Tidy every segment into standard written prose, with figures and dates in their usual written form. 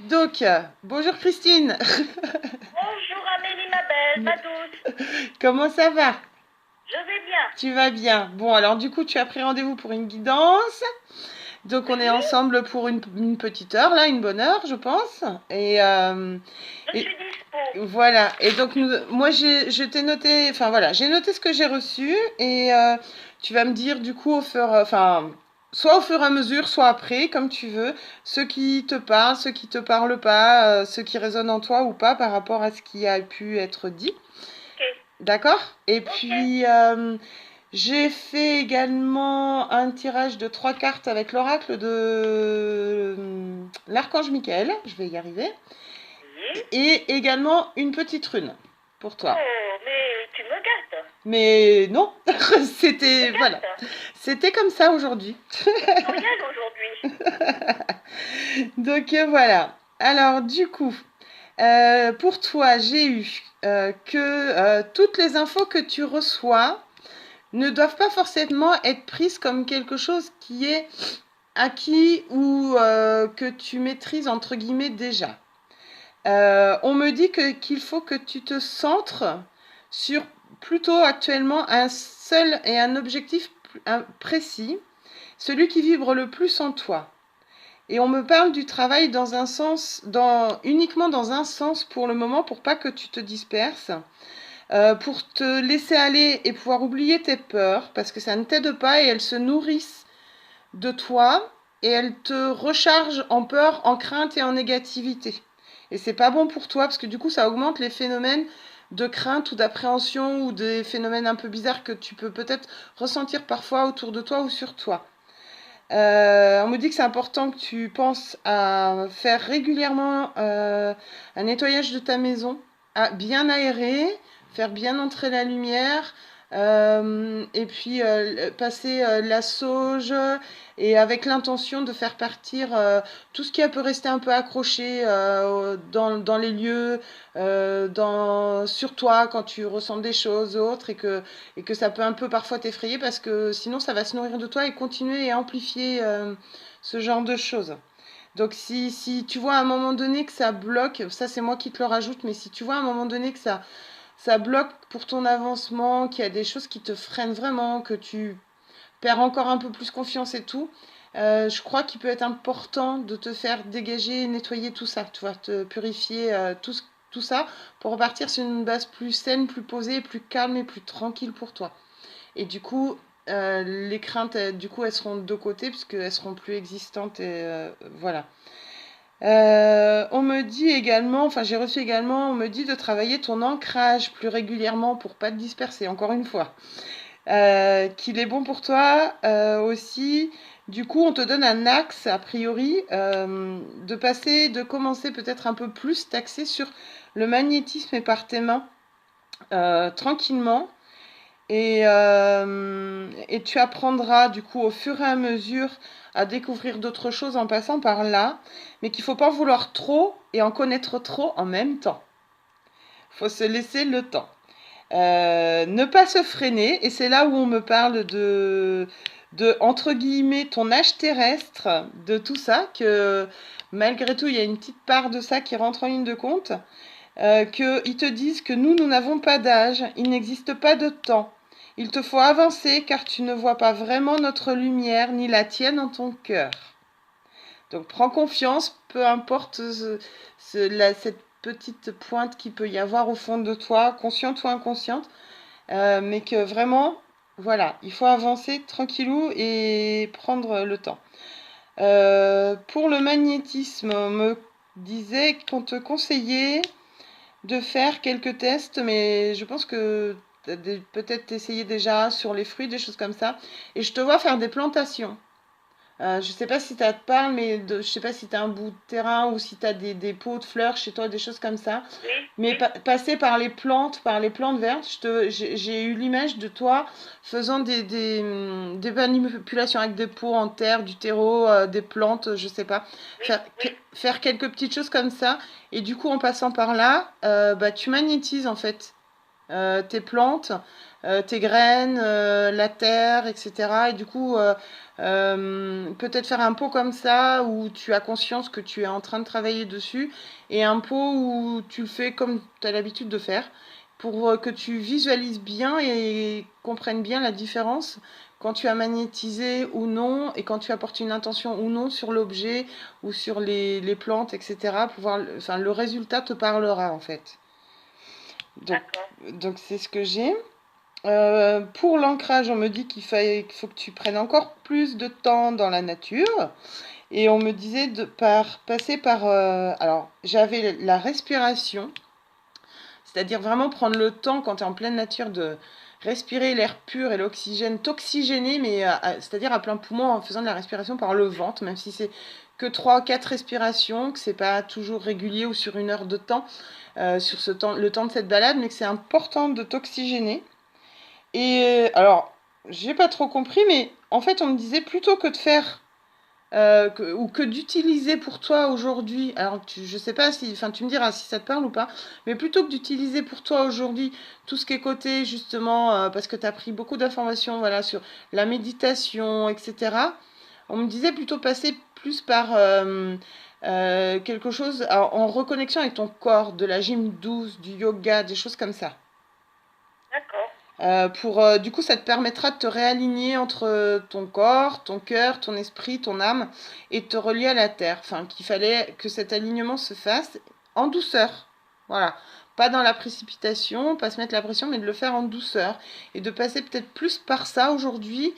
Bonjour Christine, Bonjour Amélie, ma belle, ma douce. comment ça va? Je vais bien. Tu vas bien? Bon, alors du coup, tu as pris rendez-vous pour une guidance. Donc, on est Oui, ensemble pour une petite heure, là, une bonne heure, je pense. je Et suis dispo. voilà. Et donc, moi, je t'ai noté, enfin voilà, j'ai noté ce que j'ai reçu et tu vas me dire du coup enfin, soit au fur et à mesure, soit après, comme tu veux, ceux qui te parlent, ceux qui te parlent pas, ceux qui résonnent en toi ou pas par rapport à ce qui a pu être dit. Ok, D'accord? Et ok. puis, j'ai fait également un tirage de 3 cartes avec l'oracle de l'archange Michael, je vais y arriver, Oui. et également une petite rune pour toi. Oh, mais tu me gâtes. Mais non, Tu me c'était voilà, gâtes. c'était comme ça aujourd'hui. Éditorial aujourd'hui. Donc voilà. Alors du coup, pour toi, j'ai eu que toutes les infos que tu reçois ne doivent pas forcément être prises comme quelque chose qui est acquis ou que tu maîtrises entre guillemets déjà. On me dit qu'il faut que tu te centres sur plutôt actuellement un seul et un objectif précis, celui qui vibre le plus en toi. Et on me parle du travail dans un sens, uniquement dans un sens pour le moment, pour pas que tu te disperses, pour te laisser aller et pouvoir oublier tes peurs, parce que ça ne t'aide pas et elles se nourrissent de toi et elles te rechargent en peur, en crainte et en négativité. Et c'est pas bon pour toi parce que du coup ça augmente les phénomènes de crainte ou d'appréhension ou des phénomènes un peu bizarres que tu peux peut-être ressentir parfois autour de toi ou sur toi. On me dit que c'est important que tu penses à faire régulièrement un nettoyage de ta maison, à bien aérer, faire bien entrer la lumière, et puis passer la sauge, et avec l'intention de faire partir tout ce qui peut rester un peu accroché dans les lieux, sur toi quand tu ressens des choses autres, et que ça peut un peu parfois t'effrayer parce que sinon ça va se nourrir de toi et continuer et amplifier ce genre de choses. Donc si tu vois à un moment donné que ça bloque, ça c'est moi qui te le rajoute, mais si tu vois à un moment donné que ça bloque pour ton avancement, qu'il y a des choses qui te freinent vraiment, que tu perds encore un peu plus confiance et tout, je crois qu'il peut être important de te faire dégager, nettoyer tout ça, tu vois, te purifier tout ça pour repartir sur une base plus saine, plus posée, plus calme et plus tranquille pour toi. Et du coup, les craintes, du coup, elles seront de côté puisqu'elles seront plus existantes. Et voilà. On me dit également, enfin j'ai reçu également, on me dit de travailler ton ancrage plus régulièrement pour pas te disperser, encore une fois. Qu'il est bon pour toi aussi. Du coup, on te donne un axe, a priori, de commencer peut-être un peu plus taxé sur le magnétisme et par tes mains, tranquillement. Et tu apprendras du coup au fur et à mesure à découvrir d'autres choses en passant par là, mais qu'il ne faut pas vouloir trop et en connaître trop en même temps. Il faut se laisser le temps. Ne pas se freiner, et c'est là où on me parle entre guillemets, ton âge terrestre, de tout ça, que malgré tout, il y a une petite part de ça qui rentre en ligne de compte, qu'ils te disent que nous n'avons pas d'âge, il n'existe pas de temps. Il te faut avancer car tu ne vois pas vraiment notre lumière ni la tienne dans ton cœur. Donc prends confiance, peu importe cette petite pointe qu'il peut y avoir au fond de toi, consciente ou inconsciente, mais que vraiment, voilà, il faut avancer tranquillou et prendre le temps. Pour le magnétisme, on me disait qu'on te conseillait de faire quelques tests, mais je pense que peut-être essayer déjà sur les fruits, des choses comme ça. Et je te vois faire des plantations. Je sais pas si ça te parle, mais je sais pas si tu as un bout de terrain ou si tu as des pots de fleurs chez toi, des choses comme ça. Oui, Mais oui. passer par les plantes vertes, j'ai eu l'image de toi faisant des manipulations avec des pots en terre, du terreau, des plantes, je sais pas. Oui, oui. Faire quelques petites choses comme ça. Et du coup, en passant par là, bah, tu magnétises en fait tes plantes. tes graines, la terre, etc. Et du coup, peut-être faire un pot comme ça où tu as conscience que tu es en train de travailler dessus et un pot où tu le fais comme tu as l'habitude de faire pour que tu visualises bien et comprennes bien la différence quand tu as magnétisé ou non et quand tu apportes une intention ou non sur l'objet ou sur les plantes, etc. Enfin, le résultat te parlera en fait. Donc, D'accord. donc c'est ce que j'ai. Pour l'ancrage, on me dit qu'il faut que tu prennes encore plus de temps dans la nature. Et on me disait passer par... alors, j'avais la respiration, c'est-à-dire vraiment prendre le temps quand tu es en pleine nature de respirer l'air pur et l'oxygène, t'oxygéner, mais c'est-à-dire à plein poumon en faisant de la respiration par le ventre, même si c'est que 3 ou 4 respirations, que c'est pas toujours régulier ou sur une heure de temps, sur le temps de cette balade, mais que c'est important de t'oxygéner. Et alors, j'ai pas trop compris, mais en fait, on me disait plutôt que de faire ou que d'utiliser pour toi aujourd'hui, alors je sais pas si, enfin tu me diras si ça te parle ou pas, mais plutôt que d'utiliser pour toi aujourd'hui tout ce qui est côté justement, parce que tu as pris beaucoup d'informations voilà, sur la méditation, etc., on me disait plutôt passer plus par quelque chose en reconnexion avec ton corps, de la gym douce, du yoga, des choses comme ça. D'accord. Du coup, ça te permettra de te réaligner entre ton corps, ton cœur, ton esprit, ton âme et de te relier à la terre. Enfin, qu'il fallait que cet alignement se fasse en douceur. Voilà. Pas dans la précipitation, pas se mettre la pression, mais de le faire en douceur. Et de passer peut-être plus par ça aujourd'hui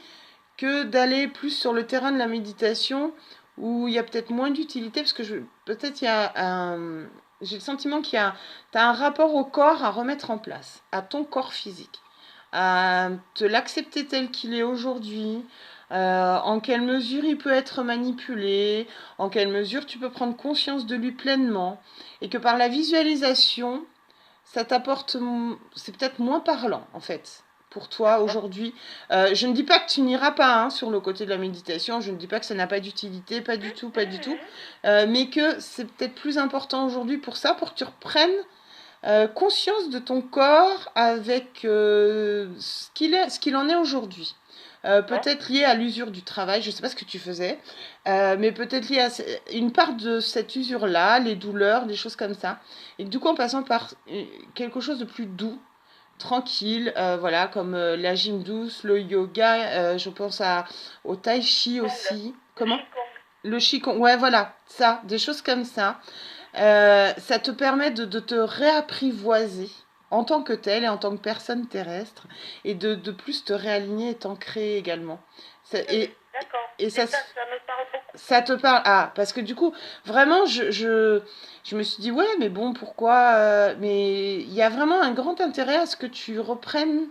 que d'aller plus sur le terrain de la méditation où il y a peut-être moins d'utilité parce que peut-être il y a un. J'ai le sentiment qu'il y a. Tu as un rapport au corps à remettre en place, à ton corps physique à te l'accepter tel qu'il est aujourd'hui, en quelle mesure il peut être manipulé, en quelle mesure tu peux prendre conscience de lui pleinement, et que par la visualisation, ça t'apporte, c'est peut-être moins parlant en fait. Pour toi D'accord. aujourd'hui, je ne dis pas que tu n'iras pas hein, sur le côté de la méditation, je ne dis pas que ça n'a pas d'utilité, pas du tout, pas du tout, mais que c'est peut-être plus important aujourd'hui pour ça, pour que tu reprennes conscience de ton corps avec ce qu'il en est aujourd'hui. D'accord. Peut-être lié à l'usure du travail, je ne sais pas ce que tu faisais, mais peut-être lié à une part de cette usure-là, les douleurs, des choses comme ça. Et du coup, en passant par quelque chose de plus doux, tranquille, voilà, comme la gym douce, le yoga, je pense au tai chi Kong. aussi. Le Comment? Qigong. Le qigong, ouais, voilà, ça, des choses comme ça. Ça te permet de te réapprivoiser en tant que tel et en tant que personne terrestre et de plus te réaligner et t'ancrer également. Ça- et, D'accord. et Et ça, ça me parle beaucoup. ça te parle. Ah, parce que du coup, vraiment, je me suis dit, ouais, mais bon, pourquoi mais il y a vraiment un grand intérêt à ce que tu reprennes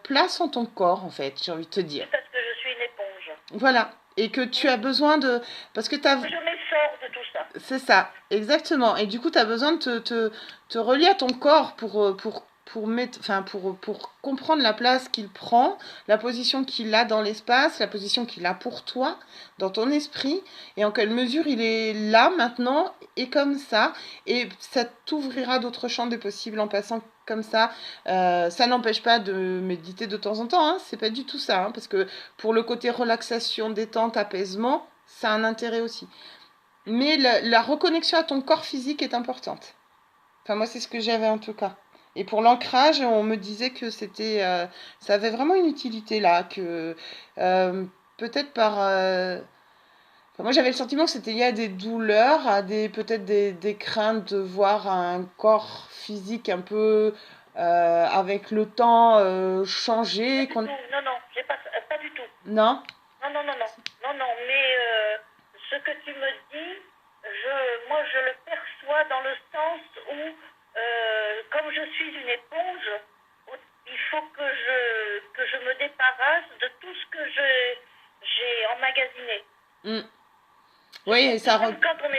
place en ton corps, en fait, j'ai envie de te dire. C'est parce que je suis une éponge. Voilà. Et que tu as besoin de. Parce que tu as. Je m'essore de tout ça. C'est ça, exactement. Et du coup, tu as besoin de te relier à ton corps pour comprendre la place qu'il prend, la position qu'il a dans l'espace, la position qu'il a pour toi, dans ton esprit, et en quelle mesure il est là maintenant et comme ça. Et ça t'ouvrira d'autres champs des possibles en passant comme ça. Ça n'empêche pas de méditer de temps en temps, hein, c'est pas du tout ça, hein, parce que pour le côté relaxation, détente, apaisement, ça a un intérêt aussi. Mais la reconnexion à ton corps physique est importante. Enfin, moi, c'est ce que j'avais en tout cas. Et pour l'ancrage, on me disait que ça avait vraiment une utilité là, que euh, peut-être enfin, moi, j'avais le sentiment que c'était lié à des douleurs, peut-être des craintes de voir un corps physique un peu avec le temps Pas changer. du tout. Non, non, j'ai pas du tout. Non? Non, non, non, non. Non, non, mais ce que tu me dis, moi, je le perçois dans le sens où, comme je suis une éponge, il faut que je me débarrasse de tout ce que j'ai emmagasiné. Mm. Oui, et C'est ça. comme quand on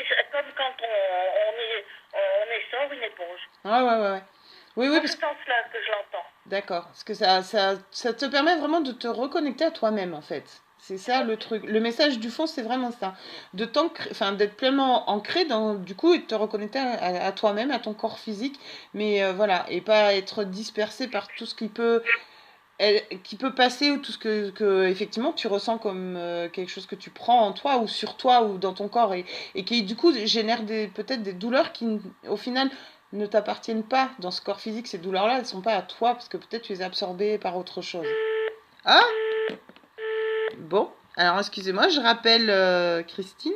sort une éponge. Ouais, ouais, ouais, ouais. Oui, oui, Dans parce ce que. sens-là que je l'entends. D'accord. Parce que ça te permet vraiment de te reconnecter à toi-même, en fait. C'est Tout ça à le fait. truc. Le message du fond, c'est vraiment ça. Enfin, d'être pleinement ancré dans, du coup, et de te reconnecter à toi-même, à ton corps physique. Mais voilà. Et pas être dispersé par tout ce qui peut. qui peut passer ou tout ce que effectivement tu ressens comme quelque chose que tu prends en toi ou sur toi ou dans ton corps et qui du coup génère peut-être des douleurs qui au final ne t'appartiennent pas dans ce corps physique. Ces douleurs-là, elles sont pas à toi parce que peut-être tu les as absorbées par autre chose. Ah, bon, alors excusez-moi, je rappelle Christine.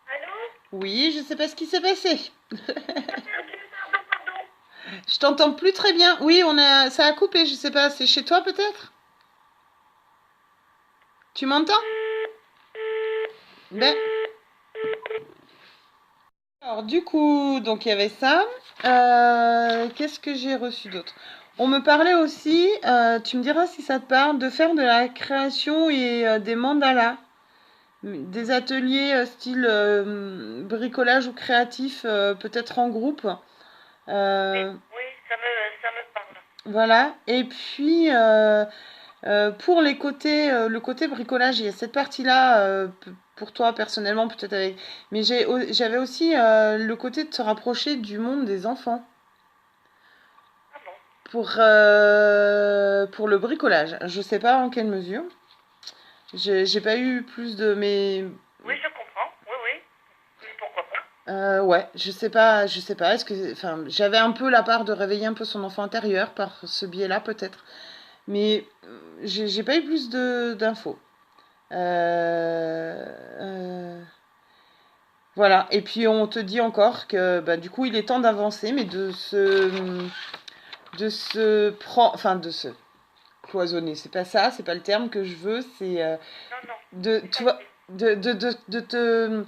Allô? Oui, je sais pas ce qui s'est passé. Pardon. Je t'entends plus très bien. Oui, ça a coupé, je sais pas, c'est chez toi peut-être? Tu m'entends? Ben, alors du coup, donc il y avait ça. Qu'est-ce que j'ai reçu d'autre? On me parlait aussi, tu me diras si ça te parle, de faire de la création et des mandalas, des ateliers style bricolage ou créatif, peut-être en groupe. Oui, Euh, oui, ça me parle. voilà. Et puis, pour le côté bricolage, il y a cette partie-là, pour toi personnellement, peut-être avec. Mais j'avais aussi le côté de se rapprocher du monde des enfants Ah bon? pour le bricolage. Je sais pas en quelle mesure. J'ai pas eu plus de. Mais. Oui, je comprends. Oui, oui. Oui, pourquoi pas? Ouais, je sais pas, je sais pas. Est-ce que. Enfin, j'avais un peu la part de réveiller un peu son enfant intérieur par ce biais-là, peut-être. Mais j'ai pas eu plus d'infos. Euh, euh, voilà. Et puis on te dit encore que bah, du coup il est temps d'avancer, mais enfin de se cloisonner. C'est pas ça, c'est pas le terme que je veux. C'est Non, non, de, j'ai tu vois, compris. de te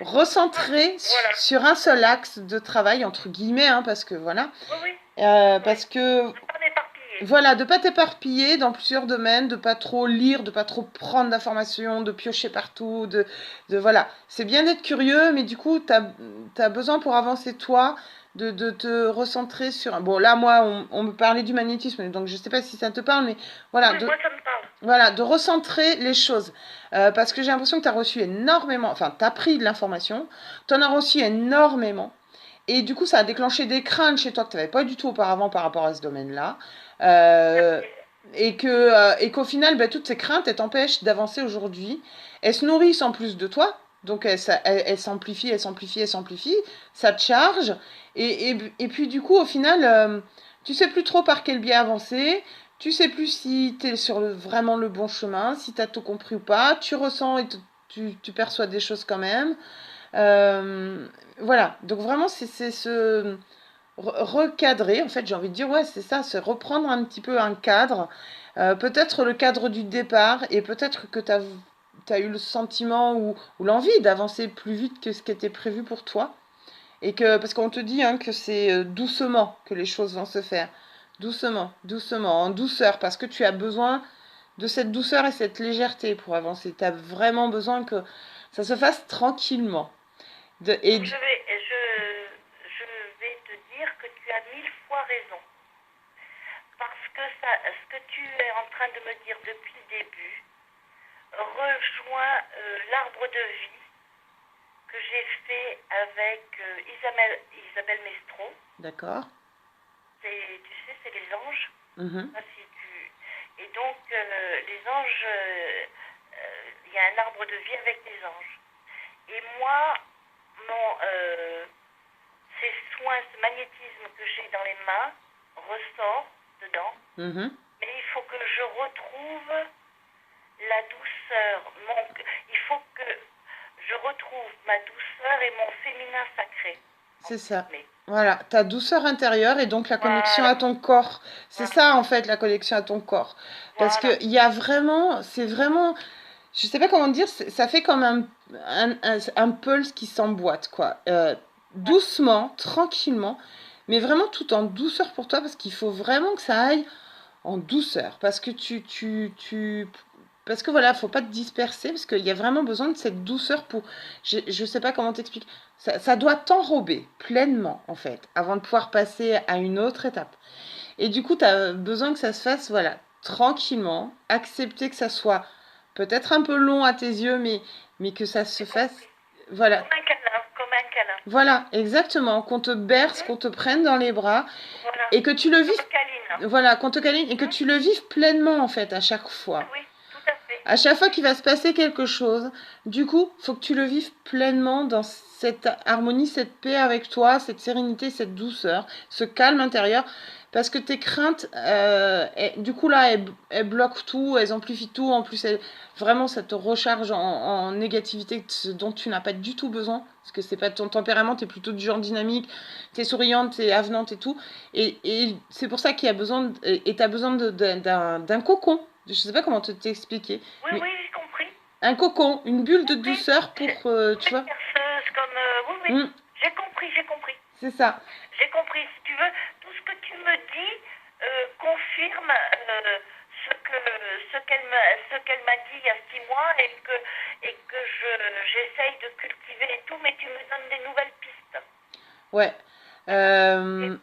recentrer Voilà. sur un seul axe de travail entre guillemets, hein, parce que voilà, Oui, oui, oui. parce que Ne pas m'éparpiller. voilà, de pas t'éparpiller dans plusieurs domaines, de pas trop lire, de pas trop prendre d'informations, de piocher partout, voilà. C'est bien d'être curieux, mais du coup, t'as besoin pour avancer toi de te recentrer sur. Bon, là, moi, on me parlait du magnétisme, donc je sais pas si ça te parle, mais Oui, voilà, oui, moi, ça me parle. voilà, de recentrer les choses. Parce que j'ai l'impression que tu as reçu énormément, enfin, tu as pris de l'information, tu en as reçu énormément. Et du coup, ça a déclenché des craintes chez toi que tu n'avais pas du tout auparavant par rapport à ce domaine-là. Euh, Merci. et qu'au final, bah, toutes ces craintes, elles t'empêchent d'avancer aujourd'hui. Elles se nourrissent en plus de toi. Donc elles s'amplifient, elles s'amplifient, elles s'amplifient. Ça te charge. Et puis du coup, au final, tu sais plus trop par quel biais avancer. Tu sais plus si tu es sur vraiment le bon chemin, si tu as tout compris ou pas. Tu ressens et tu perçois des choses quand même. Euh, voilà, donc vraiment, c'est se recadrer. En fait, j'ai envie de dire, ouais, c'est ça, c'est reprendre un petit peu un cadre. Peut-être le cadre du départ, et peut-être que tu as eu le sentiment ou l'envie d'avancer plus vite que ce qui était prévu pour toi. Et que, parce qu'on te dit hein, que c'est doucement que les choses vont se faire. Doucement, doucement, en douceur, parce que tu as besoin de cette douceur et cette légèreté pour avancer. Tu as vraiment besoin que ça se fasse tranquillement. De, et, Donc, je vais te dire que tu as 1000 fois raison. Parce que ce que tu es en train de me dire depuis le début rejoint l'arbre de vie que j'ai fait avec Isabelle Mestro. d'accord. Tu sais, c'est les anges. Mhm. Ah, et donc, les anges, il y a un arbre de vie avec des anges. Et moi, ces soins, ce magnétisme que j'ai dans les mains ressort dedans. Mhm. Mais il faut que je retrouve la douceur. Il faut que je retrouve ma douceur et mon féminin sacré. C'est ça. Voilà, ta douceur intérieure et donc la connexion à ton corps. C'est Voilà. ça en fait la connexion à ton corps. Parce Voilà. que il y a vraiment, c'est vraiment, je sais pas comment dire, ça fait comme un pulse qui s'emboîte, quoi. Ouais. Doucement, tranquillement, mais vraiment tout en douceur pour toi, parce qu'il faut vraiment que ça aille en douceur, parce que parce que voilà, faut pas te disperser, parce qu'il y a vraiment besoin de cette douceur pour, je sais pas comment t'expliquer, ça doit t'enrober pleinement, en fait, avant de pouvoir passer à une autre étape. Et du coup, tu as besoin que ça se fasse, voilà, tranquillement, accepter que ça soit peut-être un peu long à tes yeux, mais que ça se J'ai fasse, compris. voilà, Comme un câlin, comme un câlin. voilà, exactement, qu'on te berce, Mhm. qu'on te prenne dans les bras, Voilà. et que tu le Je vives, me câline. voilà, qu'on te câline, et que Mhm. tu le vives pleinement, en fait, à chaque Oui, fois. oui, tout à fait. À chaque fois qu'il va se passer quelque chose, du coup, faut que tu le vives pleinement dans cette harmonie, cette paix avec toi, cette sérénité, cette douceur, ce calme intérieur. Parce que tes craintes, du coup, là, elles bloquent tout, elles amplifient tout. En plus, vraiment, ça te recharge en négativité, ce dont tu n'as pas du tout besoin. Parce que c'est pas ton tempérament, tu es plutôt du genre dynamique, tu es souriante, tu es avenante et tout. Et c'est pour ça qu'il y a besoin, et tu as besoin d'un cocon. Je sais pas comment te t'expliquer, Oui, mais oui, j'ai compris. un cocon, une bulle de Compris. douceur pour, Comme tu une vois. perceuse, comme. Oui, oui. Mm, J'ai compris, j'ai compris. c'est ça. J'ai compris. Si tu veux, tout ce que tu me dis confirme ce qu'elle m'a dit il y a 6 mois et que j'essaye de cultiver et tout, mais tu me donnes des nouvelles pistes. Ouais. Et Euh,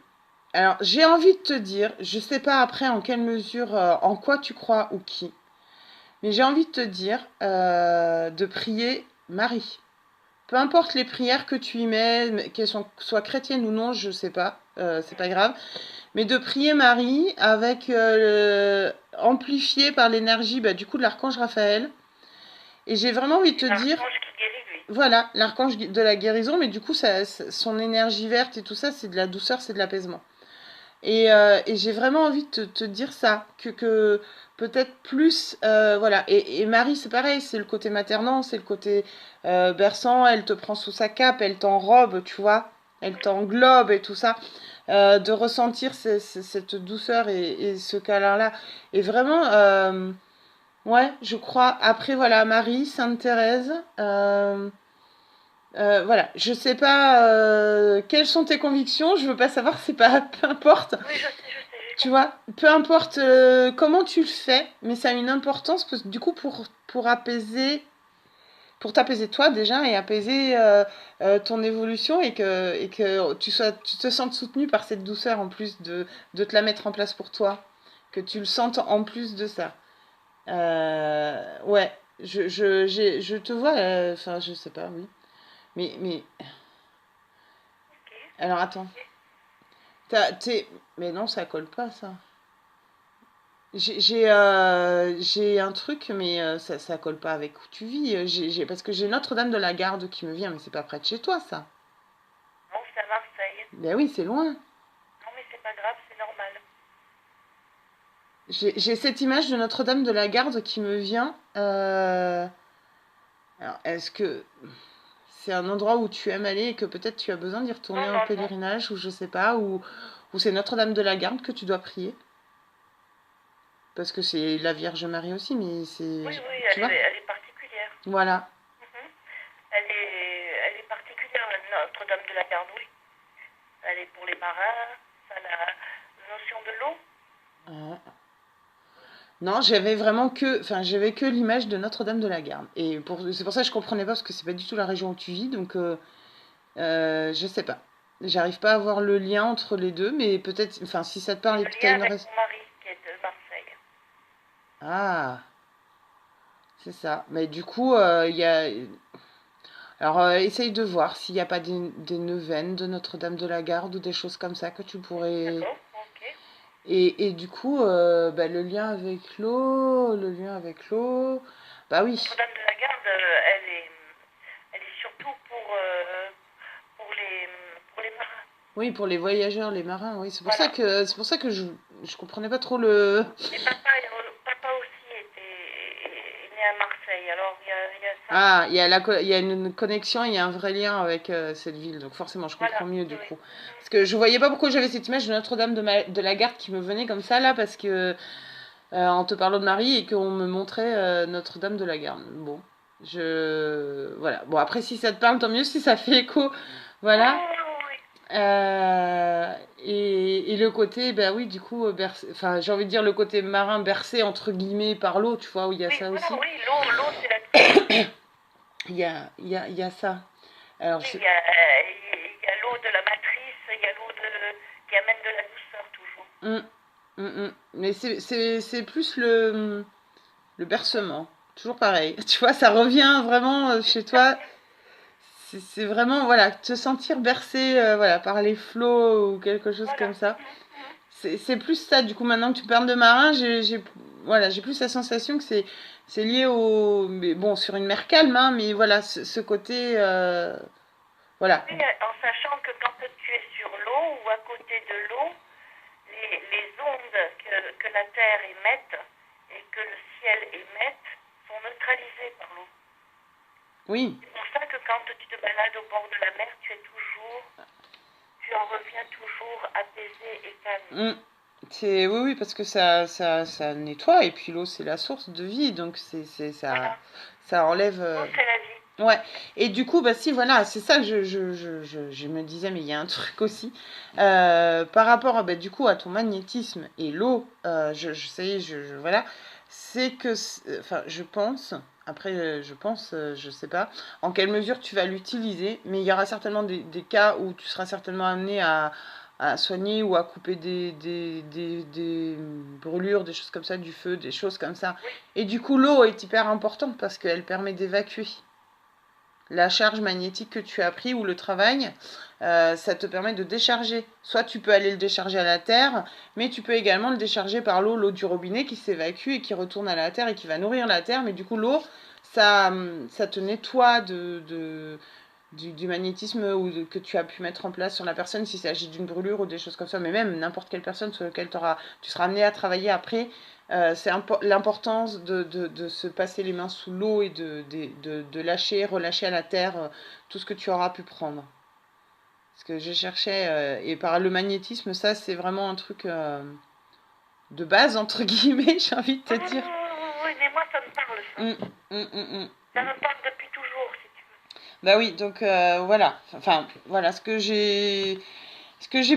alors, j'ai envie de te dire, je sais pas après en quelle mesure, en quoi tu crois ou qui, mais j'ai envie de te dire de prier Marie. Peu importe les prières que tu y mets, qu'elles soient chrétiennes ou non, je sais pas, c'est pas grave, mais de prier Marie avec amplifié par l'énergie bah, du coup de l'archange Raphaël. Et j'ai vraiment envie de te dire, l'archange qui guérit, lui. voilà, l'archange de la guérison, mais du coup, son énergie verte et tout ça, c'est de la douceur, c'est de l'apaisement. Et j'ai vraiment envie de te dire ça, que peut-être plus, voilà. Et Marie, c'est pareil, c'est le côté maternant, c'est le côté berçant, elle te prend sous sa cape, elle t'enrobe, tu vois, elle t'englobe et tout ça. De ressentir cette douceur et ce câlin-là. Et vraiment, ouais, je crois. Après, voilà, Marie, Sainte Thérèse. Voilà, je sais pas quelles sont tes convictions, je veux pas savoir, c'est pas, peu importe, Oui, je sais, j'ai tu compris. vois, peu importe comment tu le fais, mais ça a une importance parce que du coup pour apaiser, pour t'apaiser toi déjà et apaiser ton évolution et que tu te sentes soutenu par cette douceur en plus de te la mettre en place pour toi, que tu le sentes en plus de ça. Ouais, je te vois, enfin je sais pas, oui, mais Ok, alors attends. ok. Mais non, ça colle pas, ça. J'ai un truc, mais ça colle pas avec où tu vis. Parce que j'ai Notre-Dame de la Garde qui me vient, mais c'est pas près de chez toi, ça. Non, c'est à Marseille. Ben oui, c'est loin. Non, mais c'est pas grave, c'est normal. J'ai cette image de Notre-Dame de la Garde qui me vient. Alors, est-ce que c'est un endroit où tu aimes aller et que peut-être tu as besoin d'y Non, retourner en non, non. pèlerinage, ou je sais pas, ou c'est Notre-Dame de la Garde que tu dois prier? Parce que c'est la Vierge Marie aussi, mais c'est. Oui, oui, Tu vois? elle est particulière. Voilà. Mhm. Elle est particulière, Notre-Dame de la Garde, oui. Elle est pour les marins, ça a la notion de l'eau. Euh, Non, j'avais que l'image de Notre-Dame de la Garde. C'est pour ça que je comprenais pas parce que c'est pas du tout la région où tu vis, donc je sais pas. J'arrive pas à voir le lien entre les deux, mais peut-être, enfin, si ça te J'ai parle et le que t'as lien une avec raison. mon mari qui est de Marseille. Ah, c'est ça. Mais du coup, il y a. Alors, essaye de voir s'il n'y a pas des neuvaines de Notre-Dame de la Garde ou des choses comme ça que tu pourrais. D'accord, ok. Et du coup, bah, le lien avec l'eau, bah oui. Notre-Dame de la Garde, elle est surtout pour les, pour les marins. Oui, pour les voyageurs, les marins, oui. Voilà. C'est pour ça que je comprenais pas trop le. Et papa aussi est né à Marseille, alors il y a ça. Ah, il y a une connexion, il y a un vrai lien avec cette ville, donc forcément, je comprends Voilà, mieux oui, du oui. coup. Parce que je voyais pas pourquoi j'avais cette image de Notre-Dame de la Garde qui me venait comme ça là, parce que en te parlant de Marie et qu'on me montrait Notre-Dame de la Garde. Bon, voilà. Bon, après, si ça te parle, tant mieux. Si ça fait écho, voilà. Oui, oui, oui. Et le côté, ben oui, du coup, enfin, j'ai envie de dire le côté marin bercé, entre guillemets, par l'eau, tu vois, où il y a Oui, ça voilà, aussi. oui, l'eau, c'est la douceur. Il y a ça. Alors, Oui, il y a l'eau de la matrice, il y a l'eau qui amène de la douceur toujours. hum, mais c'est plus le bercement. Toujours pareil. Tu vois, ça revient vraiment chez Tout à toi. fait. C'est vraiment, voilà, te sentir bercé voilà, par les flots ou quelque chose Voilà. comme ça. C'est plus ça, du coup, maintenant que tu parles de marin, voilà, j'ai plus la sensation que c'est lié au. Mais bon, sur une mer calme, hein, mais voilà, ce côté. Voilà. Oui, en sachant que quand tu es sur l'eau ou à côté de l'eau, les ondes que la Terre émette et que le ciel émette sont neutralisées par l'eau. Oui. C'est pour ça que quand tu te balades au bord de la mer, tu en reviens toujours apaisé et calme. Oui, oui, parce que ça nettoie, et puis l'eau, c'est la source de vie, donc Voilà. ça enlève. L'eau, c'est la vie. Ouais, et du coup, bah si, voilà, c'est ça que je me disais, mais il y a un truc aussi, par rapport, bah, du coup, à ton magnétisme et l'eau, ça y est, voilà, c'est que, enfin, je pense, après, je pense, je sais pas, en quelle mesure tu vas l'utiliser, mais il y aura certainement des cas où tu seras certainement amené à soigner ou à couper des brûlures, des choses comme ça, du feu, des choses comme ça. Oui. Et du coup, l'eau est hyper importante parce qu'elle permet d'évacuer la charge magnétique que tu as pris ou le travail, ça te permet de décharger. Soit tu peux aller le décharger à la terre, mais tu peux également le décharger par l'eau du robinet qui s'évacue et qui retourne à la terre et qui va nourrir la terre. Mais du coup, l'eau, ça te nettoie du magnétisme que tu as pu mettre en place sur la personne s'il s'agit d'une brûlure ou des choses comme ça, mais même n'importe quelle personne sur laquelle tu seras amené à travailler après, c'est l'importance de se passer les mains sous l'eau et de lâcher, relâcher à la terre tout ce que tu auras pu prendre. Parce que je cherchais, et par le magnétisme, ça c'est vraiment un truc de base, entre guillemets, j'ai envie de te dire. Oui, mais moi, ça me parle, ça. Ça me parle depuis toujours, si tu veux. Bah oui, donc voilà. Enfin, voilà ce que j'ai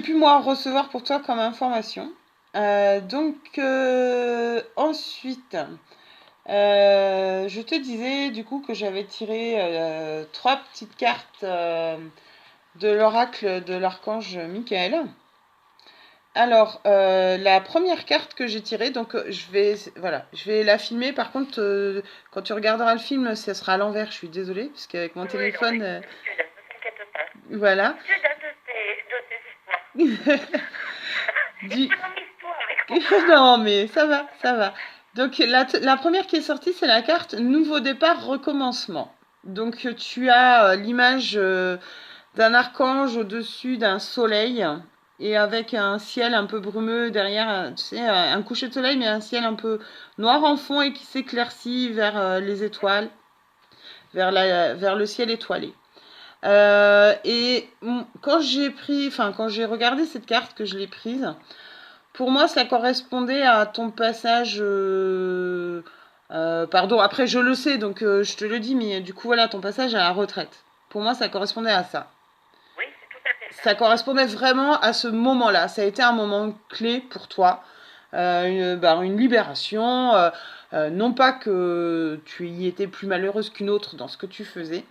pu moi recevoir pour toi comme information. Donc ensuite, je te disais du coup que j'avais tiré 3 petites cartes de l'oracle de l'archange Michael. Alors, la première carte que j'ai tirée, donc je vais la filmer. Par contre, quand tu regarderas le film, ça sera à l'envers. Je suis désolée, parce qu'avec mon téléphone, Oui, ne t'inquiète pas. voilà. Tu dates de tes histoires. Du... C'est mon histoire avec moi. non, mais ça va, ça va. Donc, la première qui est sortie, c'est la carte Nouveau départ, recommencement. Donc, tu as l'image d'un archange au-dessus d'un soleil et avec un ciel un peu brumeux derrière, tu sais, un coucher de soleil, mais un ciel un peu noir en fond et qui s'éclaircit vers les étoiles, vers le ciel étoilé. Et quand j'ai regardé cette carte, que je l'ai prise, pour moi, ça correspondait à ton passage. Pardon, après je le sais, donc je te le dis, mais du coup, voilà, ton passage à la retraite. Pour moi, ça correspondait à ça. Oui, c'est tout à fait ça. Ça correspondait vraiment à ce moment-là. Ça a été un moment clé pour toi. Une libération. Non pas que tu y étais plus malheureuse qu'une autre dans ce que tu faisais,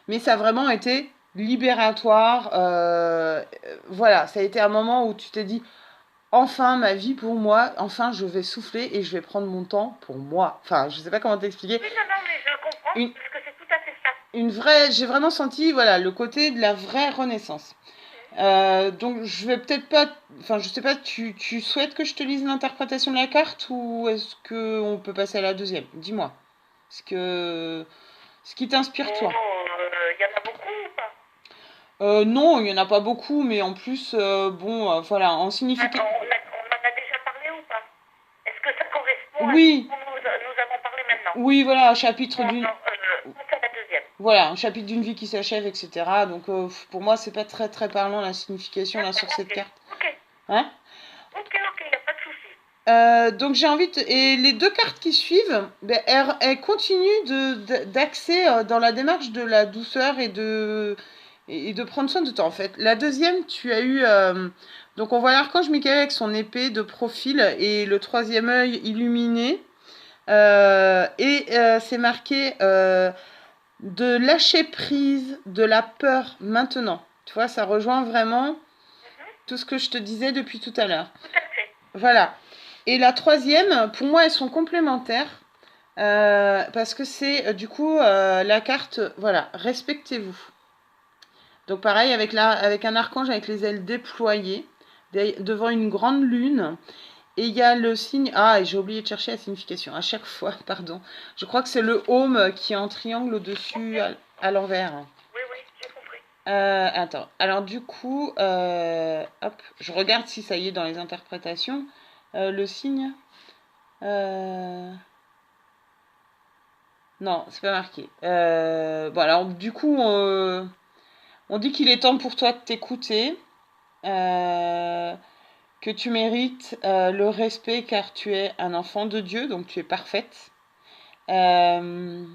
mais ça a vraiment été libératoire. Voilà, ça a été un moment où tu t'es dit enfin ma vie pour moi, enfin je vais souffler et je vais prendre mon temps pour moi. Enfin, je sais pas comment t'expliquer. Oui, non, mais je comprends, Une, parce que c'est tout à fait ça. j'ai vraiment senti voilà le côté de la vraie renaissance. Donc je vais peut-être pas, enfin je sais pas, tu souhaites que je te lise l'interprétation de la carte ou est-ce que on peut passer à la deuxième? Dis-moi. Ce qui t'inspire Bon, toi. il y en a beaucoup ou pas? Non, il y en a pas beaucoup, mais en plus, voilà, en signification. On en a déjà parlé ou pas? Est-ce que ça correspond à Oui, ce dont nous avons parlé maintenant? oui, voilà, un chapitre Non, d'une, non, passe à la deuxième. voilà, un chapitre d'une vie qui s'achève, etc. Donc pour moi, c'est pas très très parlant la signification là sur D'accord, cette ok. carte. Ok, Hein? ok, il n'y a pas de souci. Donc j'ai envie de... Et les deux cartes qui suivent, ben, elles continuent d'axer dans la démarche de la douceur et de prendre soin de toi en fait. La deuxième, tu as eu... donc on voit l'archange Michael avec son épée de profil et le troisième œil illuminé. C'est marqué de lâcher prise de la peur maintenant. Tu vois, ça rejoint vraiment tout ce que je te disais depuis tout à l'heure. Tout à fait. Voilà. Et la troisième, pour moi, elles sont complémentaires. Parce que c'est du coup la carte, voilà, respectez-vous. Donc pareil, avec un archange avec les ailes déployées, devant une grande lune. Et il y a le signe... Ah, et j'ai oublié de chercher la signification à chaque fois, pardon. Je crois que c'est le home qui est en triangle au-dessus, à l'envers. Oui, oui, j'ai compris. Attends, alors du coup, hop, je regarde si ça y est dans les interprétations. Le signe... Non, c'est pas marqué. Bon, alors du coup, on dit qu'il est temps pour toi de t'écouter, que tu mérites le respect car tu es un enfant de Dieu, donc tu es parfaite. On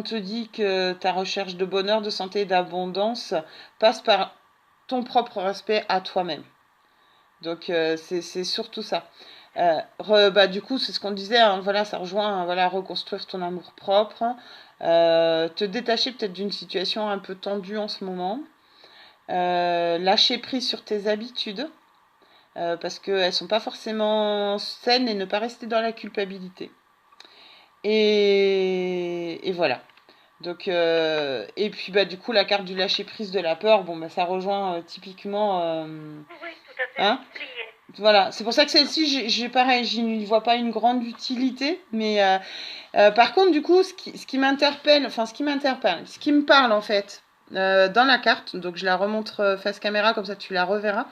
te dit que ta recherche de bonheur, de santé et d'abondance passe par ton propre respect à toi-même. Donc c'est surtout ça. Du coup, c'est ce qu'on disait, hein, voilà, ça rejoint, hein, voilà, reconstruire ton amour propre, te détacher peut-être d'une situation un peu tendue en ce moment, lâcher prise sur tes habitudes, parce qu'elles ne sont pas forcément saines et ne pas rester dans la culpabilité. Et voilà. Donc, et puis du coup, la carte du lâcher prise de la peur, bon, ça rejoint typiquement. Oui, tout à fait. Hein, voilà, c'est pour ça que celle-ci, pareil, je n'y vois pas une grande utilité, mais par contre, du coup, ce qui m'interpelle, ce qui me parle en fait, dans la carte, donc je la remontre face caméra, comme ça tu la reverras.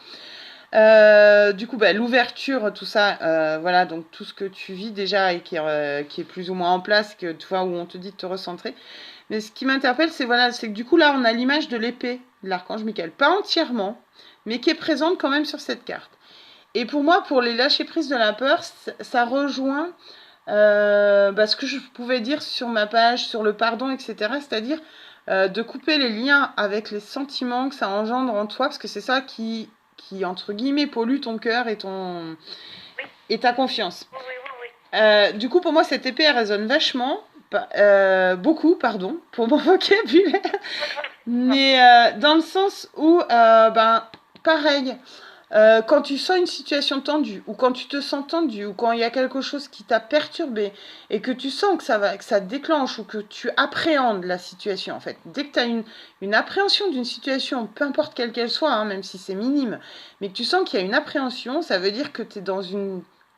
Du coup, l'ouverture, tout ça, voilà, donc tout ce que tu vis déjà et qui est plus ou moins en place, que tu vois, où on te dit de te recentrer. Mais ce qui m'interpelle, c'est voilà, c'est que du coup, là, on a l'image de l'épée de l'archange Michael, pas entièrement, mais qui est présente quand même sur cette carte. Et pour moi, pour les lâcher prise de la peur, ça rejoint ce que je pouvais dire sur ma page, sur le pardon, etc. C'est-à-dire de couper les liens avec les sentiments que ça engendre en toi, parce que c'est ça qui entre guillemets, pollue ton cœur et ta confiance. Oui, oui, oui. Du coup, pour moi, cette épée, elle résonne vachement, beaucoup, pardon, pour mon vocabulaire, mais dans le sens où, pareil, quand tu sens une situation tendue, ou quand tu te sens tendu, ou quand il y a quelque chose qui t'a perturbé, et que tu sens que ça déclenche, ou que tu appréhendes la situation, en fait. Dès que tu as une appréhension d'une situation, peu importe quelle qu'elle soit, hein, même si c'est minime, mais que tu sens qu'il y a une appréhension, ça veut dire que tu es dans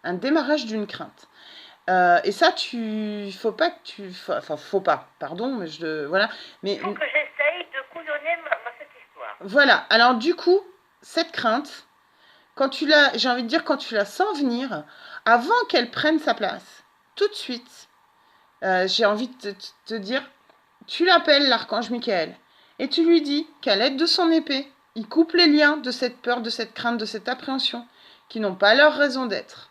un démarrage d'une crainte. Et ça, faut pas que tu... Enfin, faut pas, pardon, mais voilà. Mais, il faut que j'essaye de couillonner cette histoire. Voilà, alors du coup, cette crainte... j'ai envie de dire, quand tu la sens venir, avant qu'elle prenne sa place, tout de suite, j'ai envie de te dire, tu l'appelles l'archange Michael et tu lui dis qu'à l'aide de son épée, il coupe les liens de cette peur, de cette crainte, de cette appréhension, qui n'ont pas leur raison d'être.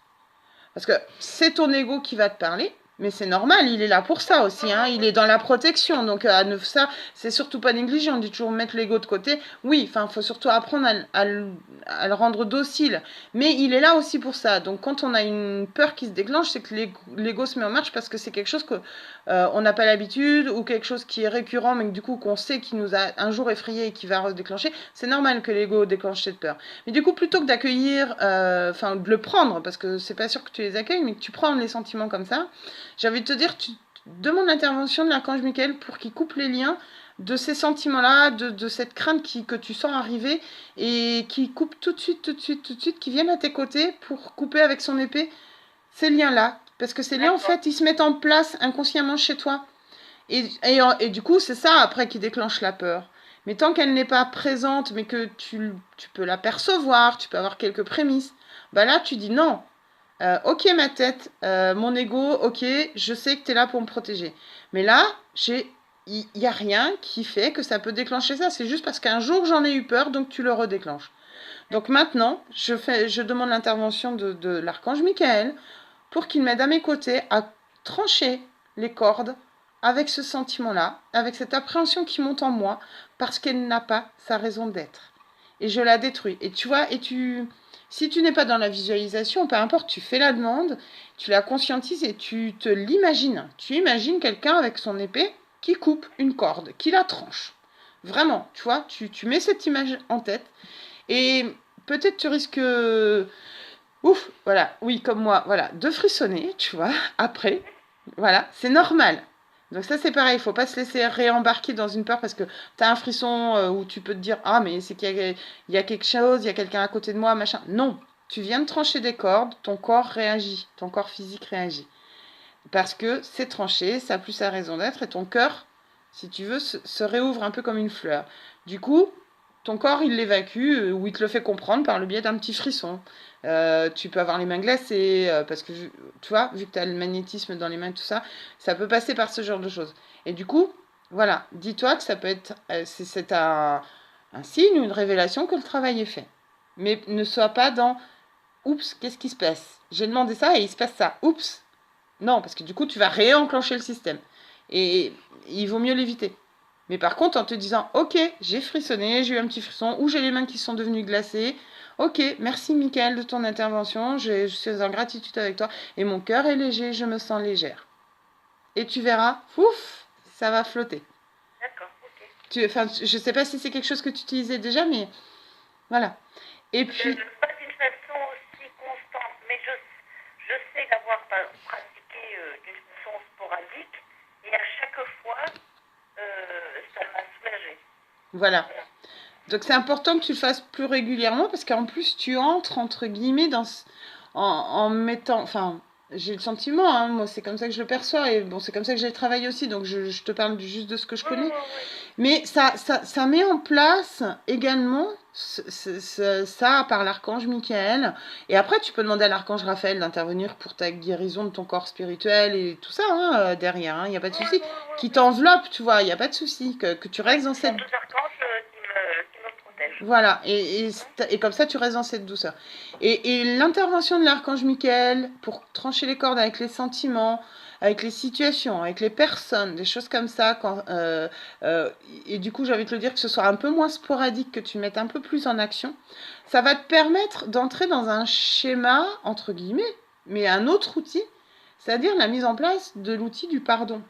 Parce que c'est ton ego qui va te parler, mais c'est normal, il est là pour ça aussi, hein, il est dans la protection, donc ça, c'est surtout pas négligé, on dit toujours mettre l'ego de côté, oui, enfin, il faut surtout apprendre à le rendre docile, mais il est là aussi pour ça, donc quand on a une peur qui se déclenche, c'est que l'ego se met en marche parce que c'est quelque chose que on n'a pas l'habitude, ou quelque chose qui est récurrent, mais que, du coup qu'on sait qui nous a un jour effrayé et qui va redéclencher, c'est normal que l'ego déclenche cette peur. Mais du coup, plutôt que d'accueillir, de le prendre, parce que c'est pas sûr que tu les accueilles, mais que tu prends les sentiments comme ça, j'ai envie de te dire, tu demandes l'intervention de l'archange Michael pour qu'il coupe les liens de ces sentiments-là, de cette crainte que tu sens arriver, et qui coupe tout de suite, qui viennent à tes côtés pour couper avec son épée ces liens-là. Parce que ces liens, en fait, ils se mettent en place inconsciemment chez toi. Et du coup, c'est ça, après, qui déclenche la peur. Mais tant qu'elle n'est pas présente, mais que tu peux la percevoir, tu peux avoir quelques prémices, là, tu dis non. Ok, ma tête, mon ego, ok, je sais que tu es là pour me protéger. Mais là, il n'y a rien qui fait que ça peut déclencher ça. C'est juste parce qu'un jour, j'en ai eu peur, donc tu le redéclenches. Donc maintenant, je demande l'intervention de l'archange Michael pour qu'il m'aide à mes côtés à trancher les cordes avec ce sentiment-là, avec cette appréhension qui monte en moi, parce qu'elle n'a pas sa raison d'être. Et je la détruis. Et tu vois, si tu n'es pas dans la visualisation, peu importe, tu fais la demande, tu la conscientises et tu te l'imagines. Tu imagines quelqu'un avec son épée qui coupe une corde, qui la tranche. Vraiment, tu vois, tu mets cette image en tête et peut-être tu risques, ouf, voilà, oui, comme moi, voilà, de frissonner, tu vois, après, voilà, c'est normal. Donc ça c'est pareil, il faut pas se laisser réembarquer dans une peur parce que tu as un frisson où tu peux te dire ah mais c'est qu'il y a quelque chose, il y a quelqu'un à côté de moi, machin. Non, tu viens de trancher des cordes, ton corps réagit, ton corps physique réagit. Parce que c'est tranché, ça a plus sa raison d'être et ton cœur, si tu veux, se réouvre un peu comme une fleur. Du coup, ton corps, il l'évacue ou il te le fait comprendre par le biais d'un petit frisson. Tu peux avoir les mains glacées, parce que, tu vois, vu que tu as le magnétisme dans les mains et tout ça, ça peut passer par ce genre de choses. Et du coup, voilà, dis-toi que ça peut être, c'est un signe ou une révélation que le travail est fait. Mais ne sois pas dans, oups, qu'est-ce qui se passe? J'ai demandé ça et il se passe ça. Oups, non, parce que du coup, tu vas réenclencher le système. Et il vaut mieux l'éviter. Mais par contre, en te disant, ok, j'ai frissonné, j'ai eu un petit frisson, ou j'ai les mains qui sont devenues glacées. Ok, merci Michael de ton intervention, je suis en gratitude avec toi. Et mon cœur est léger, je me sens légère. Et tu verras, ouf, ça va flotter. D'accord, ok. Je sais pas si c'est quelque chose que tu utilisais déjà, mais voilà. Et puis, Pas d'une façon aussi constante, mais je sais l'avoir pratiqué d'une façon sporadique et à chaque fois, ça m'a soulagée. voilà. Donc c'est important que tu le fasses plus régulièrement parce qu'en plus tu entres entre guillemets en mettant, enfin j'ai le sentiment, hein, moi c'est comme ça que je le perçois et bon c'est comme ça que j'ai travaillé aussi donc je te parle juste de ce que je Oui, oui, connais. oui. Mais ça met en place également ça par l'archange Michael. Et après, tu peux demander à l'archange Raphaël d'intervenir pour ta guérison de ton corps spirituel et tout ça hein, derrière. Il n'y a pas de Oui, souci. oui, oui, Qui oui. t'enveloppe, tu vois, il n'y a pas de souci. Que tu restes dans Ce sont cette. deux archanges qui me protègent. Voilà, et comme ça, tu restes dans cette douceur. Et l'intervention de l'archange Michael pour trancher les cordes avec les sentiments, avec les situations, avec les personnes, des choses comme ça. Euh, et du coup, j'ai envie de te le dire que ce soit un peu moins sporadique, que tu mettes un peu plus en action. Ça va te permettre d'entrer dans un schéma, entre guillemets, mais un autre outil, c'est-à-dire la mise en place de l'outil du pardon.